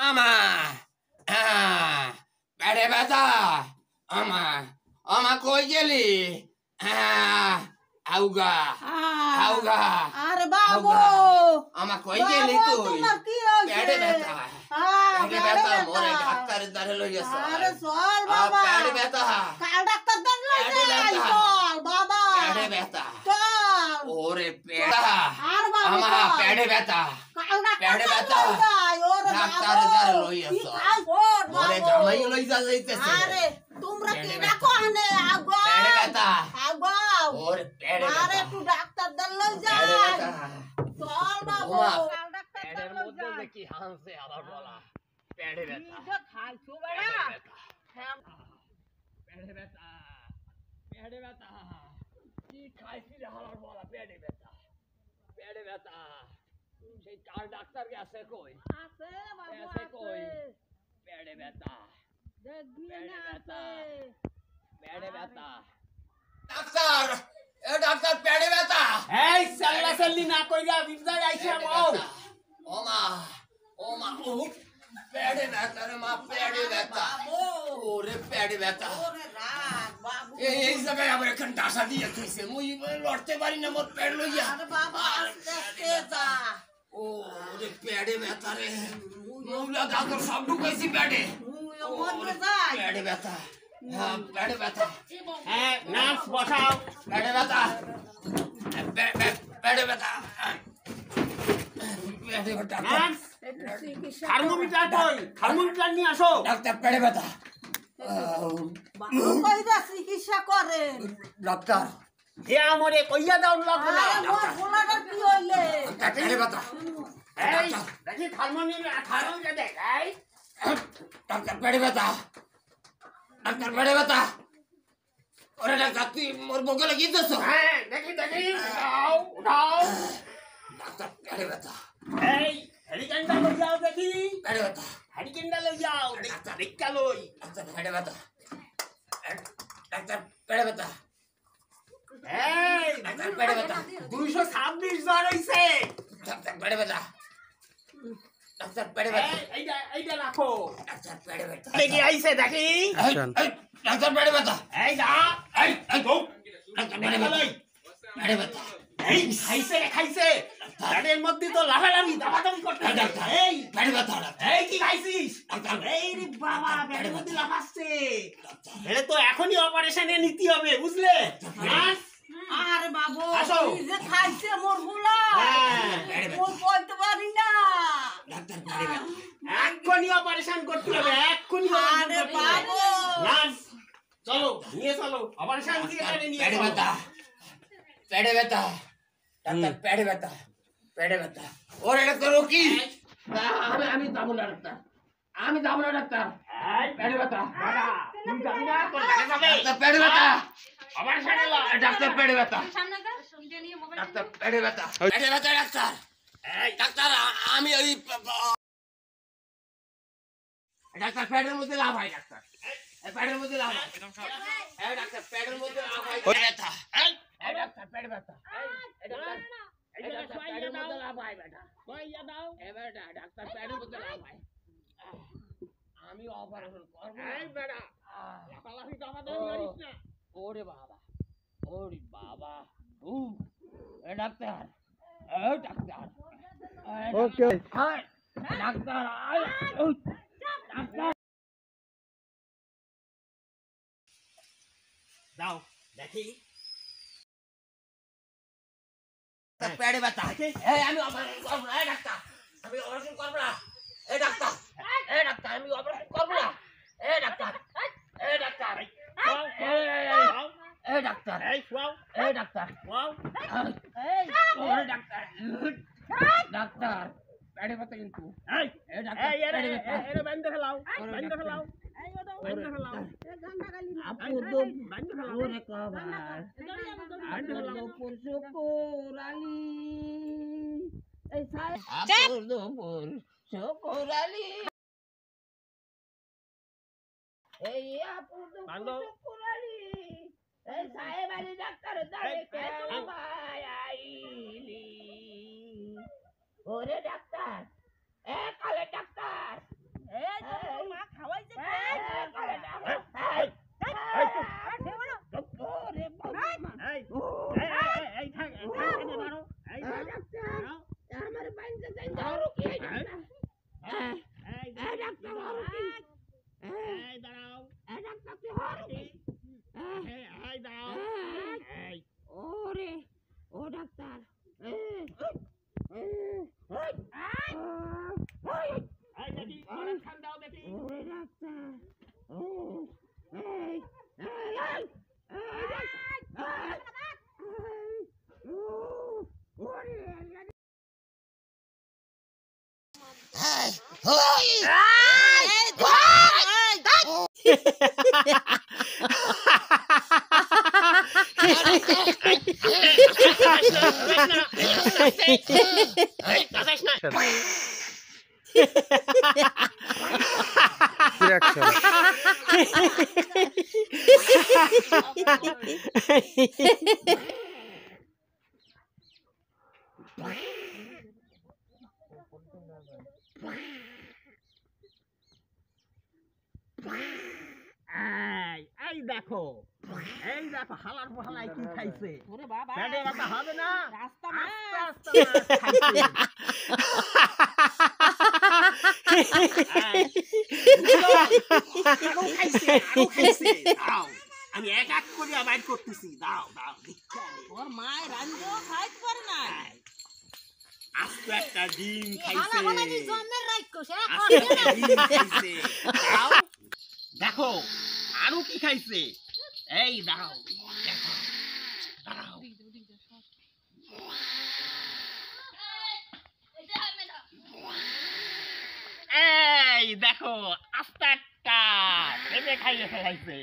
আমা পেটে ব্যথা আমা আমা কই গেলি আউগা আউগা আরে বাবু আমা কই গেলি তুই পেটে ব্যথা মোরে ডাক্তারের দ্বারে লই গেছ আরে চল বাবা পেটে ব্যথা কাল ডাক্তার দান লই যাই চল বাবা পেটে ব্যথা চল ওরে পেটে আর বাবা আমা পেটে ব্যথা কাল ডাক্তার পেটে ব্যথা লই যাই ওরে ডাক্তারের দ্বারে লই গেছ মোরে জামাই লই যাইতেছে আরে তোমরা কি ডাকো আনে আগো পেটে ব্যথা আগো ওরে পেটে আরে ব্যথা তুই ডাক্তার দান লই পেটে যাই ব্যথা চল বাবু ওমা, কাল ডাক্তার দান পেটের লই মধ্যে যাই কি হানছে আবার বলা পেটে ব্যথা কি যে খাইছো বেড়া হ্যাঁ পেটে ব্যথা পেটে ব্যথা কি খাইছি রে আবার বলা পেটে ব্যথা সেই কার ডাক্তার গেছে কই আছে বাবু আছে কই? আছে পেটে ব্যথা দেখবি পেটে না ব্যথা। আছে পেটে ব্যথা ডাক্তার এ ডাক্তার পেটে ব্যথা এই সাল্লা সাল্লি না কইরা বিপদা আইছা বউ ওমা ওমা ও পেটে ব্যথা রে মা পেটে ব্যথা ওরে পেটে ব্যথা ওরে রাগ বাবু এই জায়গায় আমার এখন ডাসা দিয়ে থইছে মুই লড়তে পারি না মোর পেট লইয়া আরে বাবা আস্তে আস্তে যা ওরে পেটে ব্যথা রে মুলা ডাক্তার সব ঢুকাইছি পেটে মুইও মরে যাই পেটে ব্যথা হ্যাঁ পেটে ব্যথা হ্যাঁ নার্স বসাও পেটে ব্যথা পেটে ব্যথা পেটে ব্যথা নার্স একটু চিকিৎসা থার্মোমিটার কই থার্মোমিটার নিয়ে আসো ডাক্তার পেটে ব্যথা বাবু কইরা চিকিৎসা করেন ডাক্তার এ আমরে কইয়া দাও লাগবে না আরে মোর গোলাটা কি হইলে পেটে ব্যথা এই দেখি থার্মোমিটার দেখ এই ডাক্তার পেটে ব্যথা ডাক্তার পেটে ব্যথা ওরে ডাক্তার তুই মোর বউকে লাগিয়ে দিস হ্যাঁ দেখি দেখি উঠাও উঠাও ডাক্তার পেটে ব্যথা এই হেলিকপ্টার লই যাও দেখি পেটে ব্যথা হেলিকপ্টার লই যাও দেখা লই ডাক্তার পেটে ব্যথা ডাক্তার পেটে ব্যথা এই ডাক্তার পেটে ব্যথা 226 জ্বর হইছে ডাক্তার পেটে ব্যথা ডাক্তার পেটে ব্যথা এইটা রাখো ডাক্তার পেটে ব্যথা দেখি আইছে দেখি ডাক্তার পেটে ব্যথা এই যা ডাক্তার পেটে ব্যথা পেটে ব্যথা এই খাইছে রে খাইছে পেটের মধ্যে তো লাফালাফি দাবাদাবি করতে ডাক্তার এই পেটে ব্যথা এই কি খাইছিস ডাক্তার এই রে বাবা পেটের মধ্যে লাফাচ্ছে এটা তো এখনই অপারেশনে নিতে হবে বুঝলে নার্স আরে বাবু আসো। কি যে খাইছে মোর গোলা হ্যাঁ, মোর কইতে পারি না ডাক্তার পেটে ব্যথা এখনই অপারেশন করতে হবে এখনই আরে বাবু নার্স চলো নিয়ে চলো অপারেশন থিয়েটারে নিয়ে পেটে চলো ব্যথা পেটে ব্যথা ডাক্তার পেটে ব্যথা পেটে ব্যথা ওরে ডাক্তার ও কি আমি যাবো না ডাক্তার আমি যাবো না ডাক্তার এই পেটে ব্যথা বাবা তুমি যাবি না তোর লাগে যাবে ডাক্তার পেটে ব্যথা অপারেশন হলো ডাক্তার পেটে ব্যথা ডাক্তার পেটে ব্যথা পেটে ব্যথা ডাক্তার এই ডাক্তার আমি ওই ডাক্তার পেটের মধ্যে লাভ হয় ডাক্তার পেটের মধ্যে লাভ হয় ডাক্তার পেটের মধ্যে লাভ হয় ব্যথা এই ডাক্তার পেটে ব্যথা ডাক্তার পেটের মধ্যে লাভ হয় বেটা কইয়া দাও বেটা ডাক্তার পেটের মধ্যে লাভ হয় আমি অপারেশন করব এই বেটা লাফালাফি দাবাদাবি করিস না ওরে বাবা ডাক্তার ডাক্তার ওকে ডাক্তার ডাক্তার দাও দেখি পেটে ব্যথা এই আমি অপারেশন করব না ডাক্তার আমি অপারেশন করব না ডাক্তার আমি অপারেশন করব না ডাক্তার ডাক্তার ডাক্তার এই শুয়াও ডাক্তার শুয়াও ওরে ডাক্তার ডাক্তার পেটে ব্যথা কিন্তু এই ডাক্তার এই পেটে ব্যথা এরে বন্ধ ফেলাও বন্ধ ফেলাও বন্ধ ফেলাও আপু দো ওরে কবার আপু দো পুরসু কোরালি এই সাই আপু দো পুরসু কোরালি এই আপু দো পুরসু কোরালি এই সাহেব আলী ডাক্তার দাঁড়ে কে তোমায় আইলি ওরে ডাক্তার কালে ডাক্তার এই দেখো হালার হালাই কি খাইছে ওরে বাবা পেটে ব্যথা হবে না রাস্তা মাছ আস্তে আস্তে মাছ খাইছে। আরো খাইছে দাও আমি এক এক করে বাইর করতেছি দাও দীক্ষা নে। ওর মায়ের রান্না খাইতে পারে না আস্তে একটা ডিম খাইছে জন্মের রাক্ষস আস্তে একটা ডিম খাইছে দাও দেখো আরো কি খাইছে এই দাও দেখো দাও এই দেখো আস্তে একটা পেঁপে খাইয়ে ফেলাইছে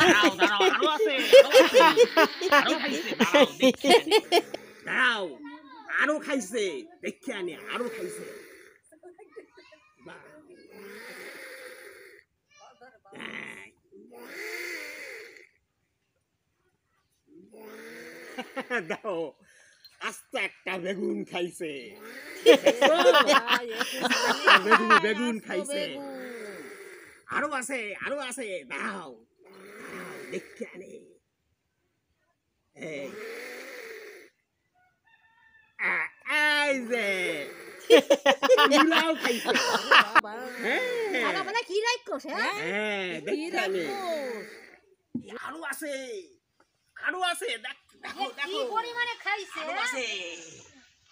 দাঁড়াও আরো আছে আরো খাইছে দাঁড়াও আরো খাইছে দেখে আনি আরো খাইছে দেখো আস্তে একটা বেগুন খাইছে বেগুন খাইছে আরো আছে দাও দেখে আনে এই যে মূলাও খাইছে কি রাক্ষস দেখে আনে আরো আছে দেখো কি পরিমাণে খাইছে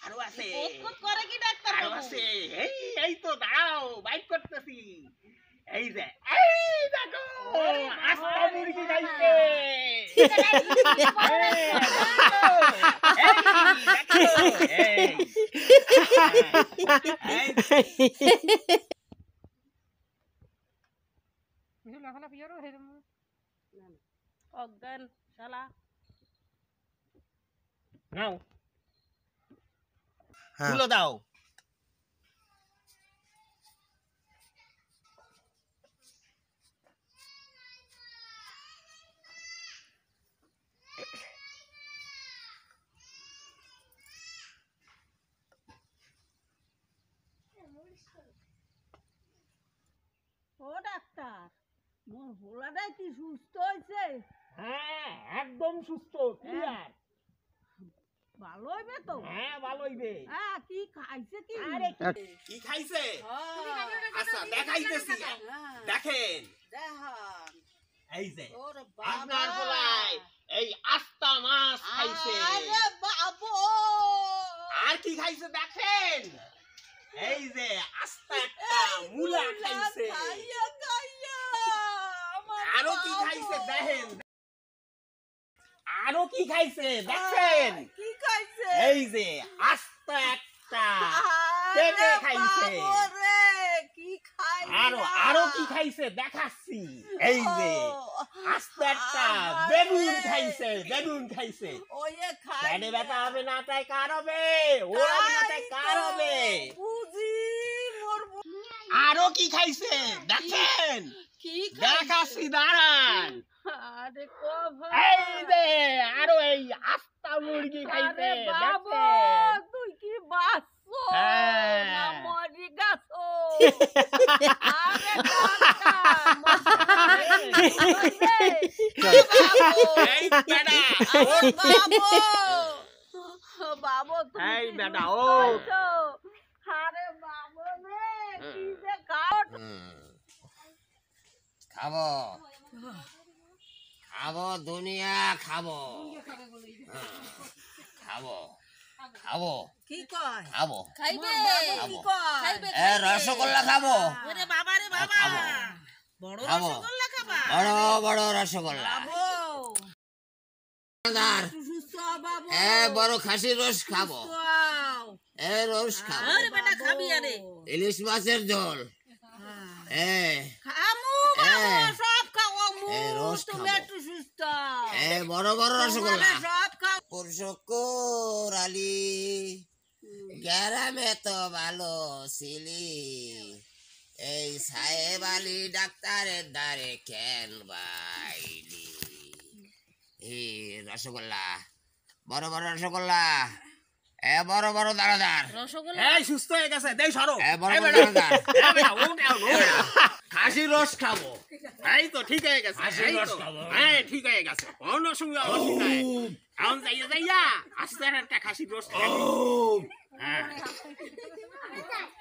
আরো আছে কত করে কি ডাক্তার আরো আছে এই তো দাঁড়াও বাইক করতেছি এই যে দেখো আস্তা মুরগি খাইছে অজ্ঞান শালা নাও তুলো দাও ও ডাক্তার মোর ভোলাটা কি সুস্থ হয়েছে হ্যাঁ একদম সুস্থ ক্লিয়ার ভালো হইবে তো ভালো হইবে কি খাইছে কি আরে কি খাইছে আচ্ছা দেখাইতেছি দেখেন এই যে ওরে আপনার বলাই এই আস্তা মাছ খাইছে আরে বাবু আর কি খাইছে দেখেন এই যে আস্তা একটা মূলা খাইছে আরো কি খাইছে দেখেন আরো কি খাইছে দেখেন কি খাইছে এই যে আস্তা একটা পেঁপে খাইছে কি খাই আরো কি খাইছে দেখাচ্ছি এই যে আস্তে একটা বেগুন খাইছে ওয়ে খাই পেটে ব্যথা হবে না তাই কার হবে ওর হবে না তাই কার হবে বুঝি মোর আরো কি খাইছে দেখেন কি দেখাচ্ছি দাঁড়ান আরে কভার এই যে আরো এই আস্তা মুরগি খাইছে আরে বাবু দেখেন তুই কি বাসছো হ্যাঁ। না মরি গেছো আরে এই বেটা বাবু এই বেটা ও আরে বাবু রে কি যে খাও খাবো দুনিয়া খাবো কি কয় খাবো খাইবে কি কয় খাইবে রসগোল্লা খাবো ওরে বাবা রে বাবা খাবো। বড় খাবো। রসগোল্লা খাবা বড় রসগোল্লা বাবু দার সুস্থ সুস্থ হ বাবু বড় খাসির রস খাবো। সুস্থ হও। রস খাবো। আরে বেটা খাবি আরে ইলিশ মাছের ঝোল। খামু বাবু সব খাও মু রস তুমি খাবো। একটু সুস্থ হও। বড় বড় রসগোল্লা। সব খাও পুরুষকুর আলী গ্যারামে তো ভালো ছিলি, এই সাহেব আলী ডাক্তারের দ্বারে কেন বাইলি। রসগোল্লা, বড় বড় রসগোল্লা, বড় বড় দানাদার। রসগোল্লা এই সুস্থ হয়ে গেছে দেই সরো বড় এই বড় বেটা, দানাদার। এই বেটা, ও নাও, ও নাও। খাসির রস খাবো। এই তো ঠিক হয়ে গেছে খাসির এই রস তো। খাবো। হ্যাঁ ঠিক হয়ে গেছে কোনো অসুবিধা নাই। এখন যাইয়া আস্তে একটা খাসির রোস্ট ও হ্যাঁ